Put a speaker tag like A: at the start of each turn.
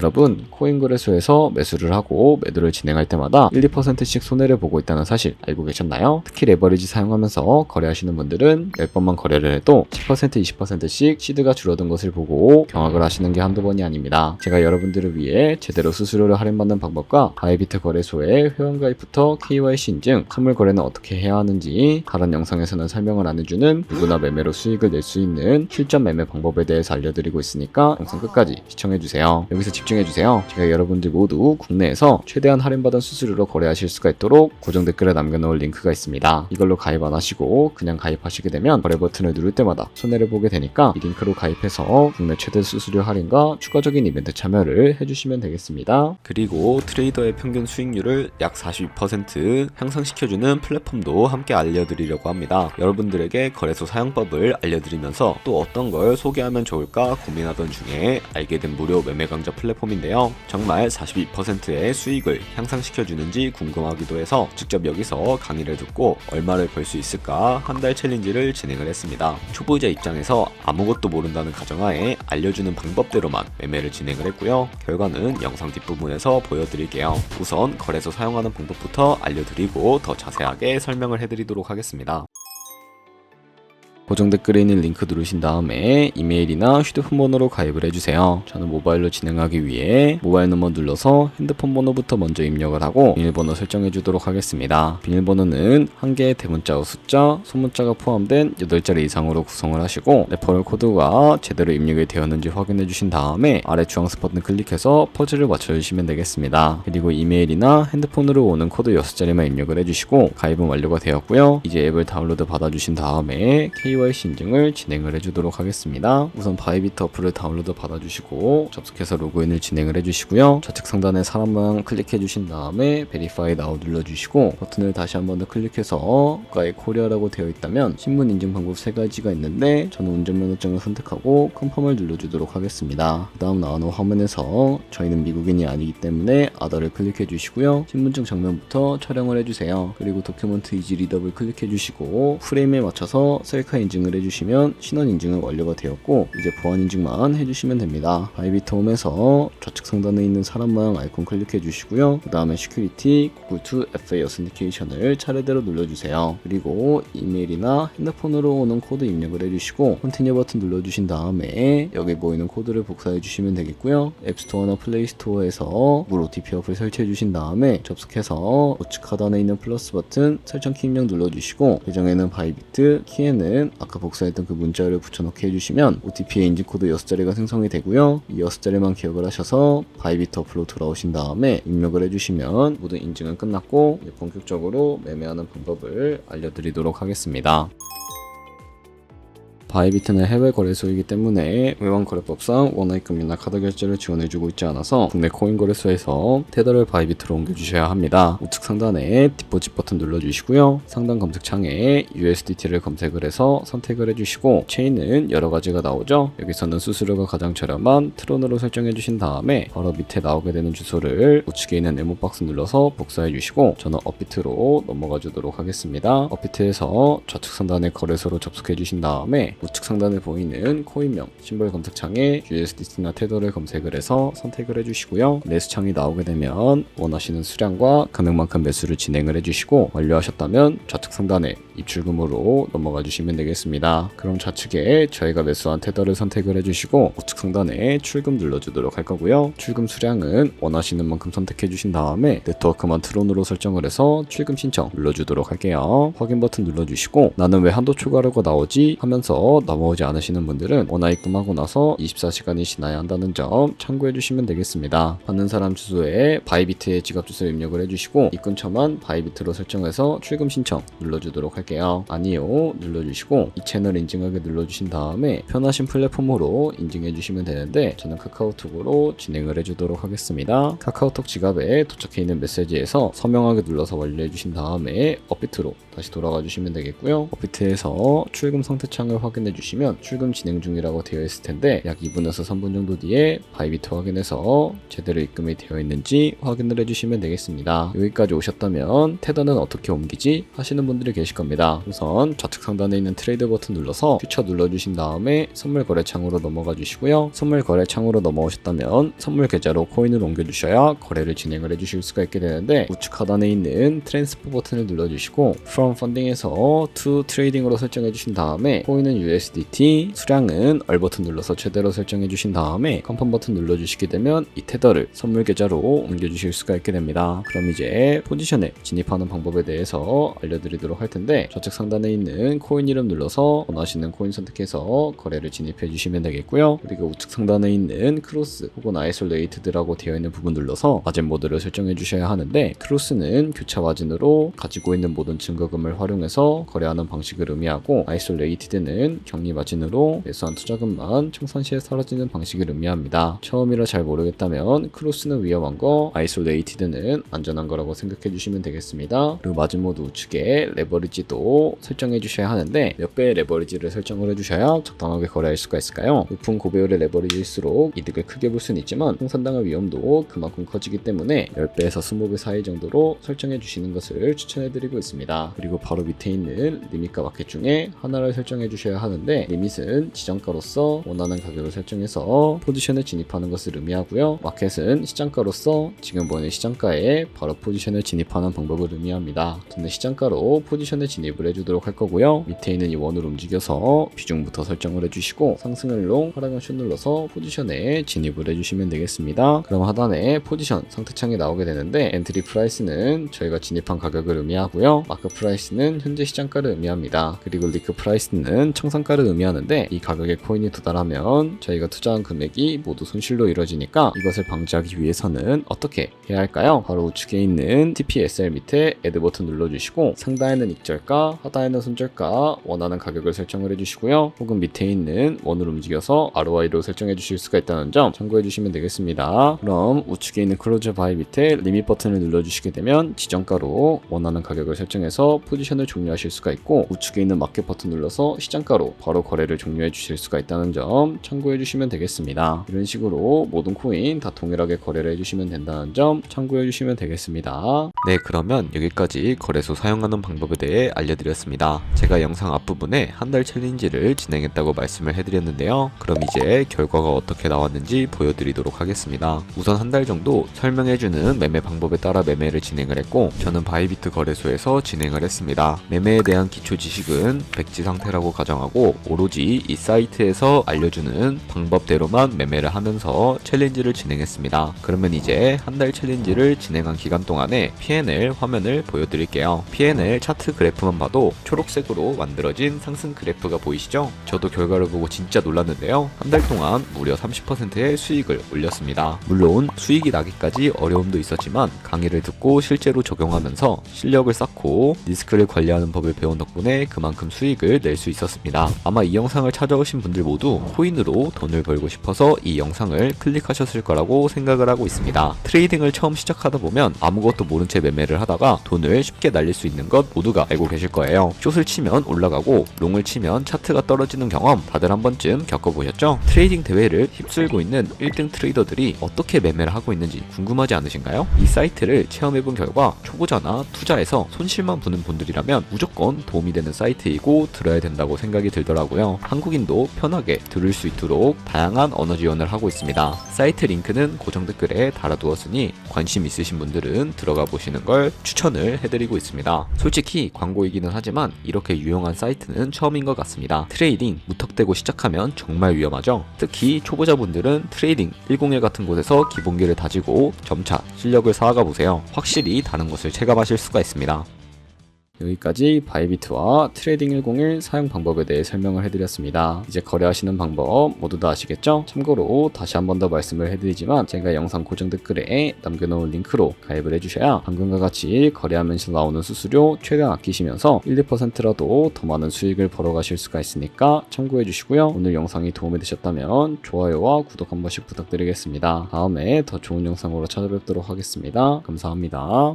A: 여러분, 코인 거래소에서 매수를 하고 매도를 진행할 때마다 1, 2%씩 손해를 보고 있다는 사실 알고 계셨나요? 특히 레버리지 사용하면서 거래하시는 분들은 10번만 거래를 해도 10%, 20%씩 시드가 줄어든 것을 보고 경악을 하시는 게 한두 번이 아닙니다. 제가 여러분들을 위해 제대로 수수료를 할인받는 방법과 바이비트 거래소의 회원가입부터 KYC 인증, 선물 거래는 어떻게 해야 하는지 다른 영상에서는 설명을 안 해주는 누구나 매매로 수익을 낼 수 있는 실전 매매 방법에 대해서 알려드리고 있으니까 영상 끝까지 시청해주세요. 여기서 집중해주세요. 제가 여러분들 모두 국내에서 최대한 할인받은 수수료로 거래하실 수가 있도록 고정 댓글에 남겨놓을 링크가 있습니다. 이걸로 가입 안 하시고 그냥 가입하시게 되면 거래 버튼을 누를 때마다 손해를 보게 되니까 이 링크로 가입해서 국내 최대 수수료 할인과 추가적인 이벤트 참여를 해주시면 되겠습니다. 그리고 트레이더의 평균 수익률을 약 42% 향상시켜주는 플랫폼도 함께 알려드리려고 합니다. 여러분들에게 거래소 사용법을 알려드리면서 또 어떤 걸 소개하면 좋을까 고민하던 중에 알게 된 무료 매매 강좌 플랫폼인데요. 정말 42%의 수익을 향상시켜주는지 궁금하기도 해서 직접 여기서 강의를 듣고 얼마를 벌 수 있을까 한 달 챌린지를 진행을 했습니다. 초보자 입장에서 아무것도 모른다는 가정하에 알려주는 방법대로만 매매를 진행을 했고요. 결과는 영상 뒷부분에서 보여드릴게요. 우선 거래소 사용하는 방법부터 알려드리고 더 자세하게 설명을 해드리도록 하겠습니다. 고정 댓글에 있는 링크 누르신 다음에 이메일이나 휴대폰 번호로 가입을 해주세요. 저는 모바일로 진행하기 위해 모바일 넘버 눌러서 핸드폰 번호부터 먼저 입력을 하고 비밀번호 설정해 주도록 하겠습니다. 비밀번호는 한 개의 대문자와 숫자, 소문자가 포함된 8자리 이상으로 구성을 하시고 레퍼럴 코드가 제대로 입력이 되었는지 확인해 주신 다음에 아래 주황색 버튼 클릭해서 퍼즐을 맞춰주시면 되겠습니다. 그리고 이메일이나 핸드폰으로 오는 코드 6자리만 입력을 해주시고 가입은 완료가 되었고요. 이제 앱을 다운로드 받아주신 다음에 KYC 인증을 진행을 해주도록 하겠습니다. 우선 바이비트 어플을 다운로드 받아주시고 접속해서 로그인을 진행을 해주시고요. 좌측 상단에 사람 모양 클릭해주신 다음에 베리파이 나우 눌러주시고 버튼을 다시 한 번 더 클릭해서 국가의 코리아라고 되어 있다면 신분 인증 방법 3가지가 있는데 저는 운전면허증을 선택하고 컨펌을 눌러주도록 하겠습니다. 그 다음 나오는 화면에서 저희는 미국인이 아니기 때문에 아더를 클릭해주시고요. 신분증 정면부터 촬영을 해주세요. 그리고 도큐먼트 이지 리더블 클릭해주시고 프레임에 맞춰서 셀카 인증을 해주시면 신원 인증은 완료가 되었고 이제 보안 인증만 해주시면 됩니다. 바이비트 홈에서 좌측 상단에 있는 사람 모양 아이콘 클릭해 주시고요. 그 다음에 시큐리티, 구글 투 FA 어센티케이션을 차례대로 눌러주세요. 그리고 이메일이나 핸드폰으로 오는 코드 입력을 해주시고 컨티뉴 버튼 눌러주신 다음에 여기 보이는 코드를 복사해 주시면 되겠고요. 앱스토어나 플레이스토어에서 구글 OTP 어플 설치해 주신 다음에 접속해서 우측 하단에 있는 플러스 버튼 설정키 입력 눌러주시고 계정에는 바이비트, 키에는 아까 복사했던 그 문자를 붙여넣기 해주시면 OTP의 인증코드 6자리가 생성이 되고요. 이 6자리만 기억을 하셔서 바이비트 어플로 돌아오신 다음에 입력을 해주시면 모든 인증은 끝났고 이제 본격적으로 매매하는 방법을 알려드리도록 하겠습니다. 바이비트는 해외 거래소이기 때문에 외환거래법상 원화입금이나 카드 결제를 지원해주고 있지 않아서 국내 코인 거래소에서 테더를 바이비트로 옮겨주셔야 합니다. 우측 상단에 디포짓 버튼 눌러주시고요. 상단 검색창에 USDT를 검색을 해서 선택을 해주시고 체인은 여러 가지가 나오죠. 여기서는 수수료가 가장 저렴한 트론으로 설정해주신 다음에 바로 밑에 나오게 되는 주소를 우측에 있는 네모박스 눌러서 복사해주시고 저는 업비트로 넘어가 주도록 하겠습니다. 업비트에서 좌측 상단에 거래소로 접속해주신 다음에 우측 상단에 보이는 코인명 심벌 검색창에 USDT나 테더를 검색을 해서 선택을 해주시고요. 매수창이 나오게 되면 원하시는 수량과 금액만큼 매수를 진행을 해주시고 완료하셨다면 좌측 상단에 입출금으로 넘어가 주시면 되겠습니다. 그럼 좌측에 저희가 매수한 테더를 선택을 해주시고 우측 상단에 출금 눌러주도록 할 거고요. 출금 수량은 원하시는 만큼 선택해 주신 다음에 네트워크만 트론으로 설정을 해서 출금 신청 눌러주도록 할게요. 확인 버튼 눌러주시고 나는 왜 한도 초과료가 나오지 하면서 넘어오지 않으시는 분들은 원화 입금하고 나서 24시간이 지나야 한다는 점 참고해 주시면 되겠습니다. 받는 사람 주소에 바이비트의 지갑 주소를 입력을 해주시고 입금처만 바이비트로 설정해서 출금 신청 눌러주도록 할게요. 아니요 눌러주시고 이 채널 인증하게 눌러주신 다음에 편하신 플랫폼으로 인증해 주시면 되는데 저는 카카오톡으로 진행을 해주도록 하겠습니다. 카카오톡 지갑에 도착해 있는 메시지에서 서명하게 눌러서 완료해 주신 다음에 업비트로 다시 돌아가 주시면 되겠고요. 업비트에서 출금 상태 창을 확인 확인해 주시면 출금 진행 중이라고 되어 있을 텐데 약 2분에서 3분 정도 뒤에 바이비트 확인해서 제대로 입금이 되어 있는지 확인을 해주시면 되겠습니다. 여기까지 오셨다면 테더는 어떻게 옮기지 하시는 분들이 계실 겁니다. 우선 좌측 상단에 있는 트레이드 버튼 눌러서 퓨처 눌러주신 다음에 선물 거래 창으로 넘어가 주시고요. 선물 거래 창으로 넘어오셨다면 선물 계좌로 코인을 옮겨주셔야 거래를 진행을 해주실 수가 있게 되는데 우측 하단에 있는 트랜스퍼 버튼을 눌러주시고 From Funding에서 To Trading으로 설정해 주신 다음에 코인은 USDT, 수량은 R 버튼 눌러서 최대로 설정해 주신 다음에 컨펌 버튼 눌러주시게 되면 이 테더를 선물 계좌로 옮겨주실 수가 있게 됩니다. 그럼 이제 포지션에 진입하는 방법에 대해서 알려드리도록 할 텐데 좌측 상단에 있는 코인 이름 눌러서 원하시는 코인 선택해서 거래를 진입해 주시면 되겠고요. 그리고 우측 상단에 있는 크로스 혹은 아이솔레이트드라고 되어 있는 부분 눌러서 마진 모드를 설정해 주셔야 하는데 크로스는 교차 마진으로 가지고 있는 모든 증거금을 활용해서 거래하는 방식을 의미하고 아이솔레이티드는 격리 마진으로 매수한 투자금만 청산 시에 사라지는 방식을 의미합니다. 처음이라 잘 모르겠다면 크로스는 위험한 거, 아이솔레이티드는 안전한 거라고 생각해 주시면 되겠습니다. 그리고 마진 모드 우측에 레버리지도 설정해 주셔야 하는데 몇 배의 레버리지를 설정을 해주셔야 적당하게 거래할 수가 있을까요? 높은 고배율의 레버리지일수록 이득을 크게 볼 수는 있지만 통산당할 위험도 그만큼 커지기 때문에 10배에서 20배 사이 정도로 설정해 주시는 것을 추천해 드리고 있습니다. 그리고 바로 밑에 있는 리밋과 마켓 중에 하나를 설정해 주셔야 하는데 리밋은 지정가로서 원하는 가격을 설정해서 포지션에 진입하는 것을 의미하고요. 마켓은 시장가로서 지금 보이는 시장가에 바로 포지션을 진입하는 방법을 의미합니다. 저는 시장가로 포지션에 진입을 해주도록 할 거고요. 밑에 있는 이 원을 움직여서 비중부터 설정을 해주시고 상승을 롱, 하락을 숏 눌러서 포지션에 진입을 해주시면 되겠습니다. 그럼 하단에 포지션 상태창이 나오게 되는데 엔트리 프라이스는 저희가 진입한 가격을 의미하고요. 마크 프라이스는 현재 시장가를 의미합니다. 그리고 리크 프라이스는 청산가를 의미하는데 이 가격에 코인이 도달하면 저희가 투자한 금액이 모두 손실로 이루어지니까 이것을 방지하기 위해서는 어떻게 해야 할까요? 바로 우측에 있는 TPSR 밑에 애드 버튼 눌러주시고 상단에는 익절가, 하단에는 손절가 원하는 가격을 설정을 해주시고요. 혹은 밑에 있는 원을 움직여서 ROI로 설정해 주실 수가 있다는 점 참고해 주시면 되겠습니다. 그럼 우측에 있는 클로즈 바이 밑에 리밋 버튼을 눌러주시게 되면 지정가로 원하는 가격을 설정해서 포지션을 종료하실 수가 있고 우측에 있는 마켓 버튼 눌러서 시장가로 바로 거래를 종료해 주실 수가 있다는 점 참고해 주시면 되겠습니다. 이런 식으로 모든 코인 다 동일하게 거래를 해주시면 된다는 점 참고해 주시면 되겠습니다. 네, 그러면 여기까지 거래소 사용하는 방법에 대해 알려드렸습니다. 제가 영상 앞부분에 한 달 챌린지를 진행했다고 말씀을 해드렸는데요. 그럼 이제 결과가 어떻게 나왔는지 보여드리도록 하겠습니다. 우선 한 달 정도 설명해주는 매매 방법에 따라 매매를 진행을 했고 저는 바이비트 거래소에서 진행을 했습니다. 매매에 대한 기초 지식은 백지 상태라고 가정하고 오로지 이 사이트에서 알려주는 방법대로만 매매를 하면서 챌린지를 진행했습니다. 그러면 이제 한 달 챌린지를 진행한 기간 동안에 P&L 화면을 보여드릴게요. P&L 차트 그래프만 봐도 초록색으로 만들어진 상승 그래프가 보이시죠? 저도 결과를 보고 진짜 놀랐는데요. 한 달 동안 무려 30%의 수익을 올렸습니다. 물론 수익이 나기까지 어려움도 있었지만 강의를 듣고 실제로 적용하면서 실력을 쌓고 리스크를 관리하는 법을 배운 덕분에 그만큼 수익을 낼 수 있었습니다. 아마 이 영상을 찾아오신 분들 모두 코인으로 돈을 벌고 싶어서 이 영상을 클릭하셨을 거라고 생각을 하고 있습니다. 트레이딩을 처음 시작하다 보면 아무것도 모른 채 매매를 하다가 돈을 쉽게 날릴 수 있는 것 모두가 알고 계실 거예요. 숏을 치면 올라가고 롱을 치면 차트가 떨어지는 경험 다들 한 번쯤 겪어보셨죠? 트레이딩 대회를 휩쓸고 있는 1등 트레이더들이 어떻게 매매를 하고 있는지 궁금하지 않으신가요? 이 사이트를 체험해본 결과 초보자나 투자에서 손실만 보는 분들이라면 무조건 도움이 되는 사이트이고 들어야 된다고 생각이 들더라고요. 한국인도 편하게 들을 수 있도록 다양한 언어 지원을 하고 있습니다. 사이트 링크는 고정 댓글에 달아두었으니 관심 있으신 분들은 들어가 보시는 걸 추천을 해드리고 있습니다. 솔직히 광고이기는 하지만 이렇게 유용한 사이트는 처음인 것 같습니다. 트레이딩 무턱대고 시작하면 정말 위험하죠. 특히 초보자분들은 트레이딩 101 같은 곳에서 기본기를 다지고 점차 실력을 쌓아가 보세요. 확실히 다른 것을 체감하실 수가 있습니다. 여기까지 바이비트와 트레이딩 101 사용 방법에 대해 설명을 해드렸습니다. 이제 거래하시는 방법 모두 다 아시겠죠? 참고로 다시 한 번 더 말씀을 해드리지만 제가 영상 고정 댓글에 남겨놓은 링크로 가입을 해주셔야 방금과 같이 거래하면서 나오는 수수료 최대한 아끼시면서 1, 2%라도 더 많은 수익을 벌어가실 수가 있으니까 참고해주시고요. 오늘 영상이 도움이 되셨다면 좋아요와 구독 한 번씩 부탁드리겠습니다. 다음에 더 좋은 영상으로 찾아뵙도록 하겠습니다. 감사합니다.